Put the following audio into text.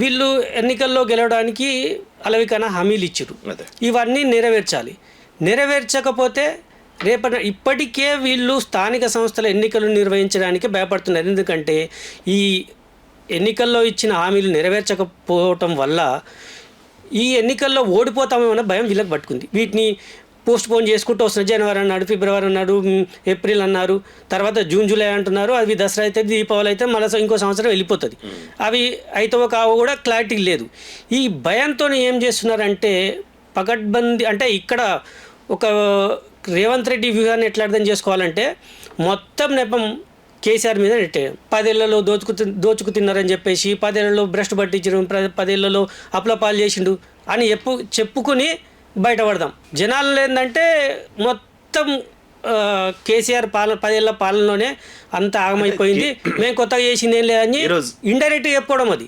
వీళ్ళు ఎన్నికల్లో గెలవడానికి అలవికన హామీలు ఇచ్చారు. ఇవన్నీ నెరవేర్చకపోతే ఇప్పటికే వీళ్ళు స్థానిక సంస్థల ఎన్నికలు నిర్వహించడానికి భయపడుతున్నారు. ఎందుకంటే ఈ ఎన్నికల్లో ఇచ్చిన హామీలు నెరవేర్చకపోవటం వల్ల ఈ ఎన్నికల్లో ఓడిపోతామేమన్న భయం వీళ్ళకి పట్టుకుంది. వీటిని పోస్ట్ పోన్ చేసుకుంటూ వస్తున్నారు. జనవరి అన్నాడు, ఫిబ్రవరి అన్నాడు, ఏప్రిల్ అన్నారు, తర్వాత జూన్ జూలై అంటున్నారు. అవి దసరా అయితే, దీపావళి అయితే మళ్ళీ ఇంకో సంవత్సరం వెళ్ళిపోతుంది. అవి అయితవో కావో కూడా క్లారిటీ లేదు. ఈ భయంతో ఏం చేస్తున్నారంటే పకడ్బందీ, అంటే ఇక్కడ ఒక రేవంత్ రెడ్డి వ్యూహాన్ని ఎట్లా అర్థం చేసుకోవాలంటే మొత్తం నెపం కేసీఆర్ మీద నెట్టే. 10 ఏళ్లలో దోచుకు తిన్నారని చెప్పేసి, 10 ఏళ్లలో భ్రష్టు పట్టించడం, 10 ఏళ్లలో అప్లపాలు చేసిండు అని చెప్పుకుని బయటపడదాం. జనాలు ఏంటంటే మొత్తం కేసీఆర్ 10 ఏళ్ల పాలనలోనే అంత ఆగమైపోయింది, మేము కొత్తగా చేసింది ఏం లేదని ఇండైరెక్ట్గా చెప్పుకోవడం. అది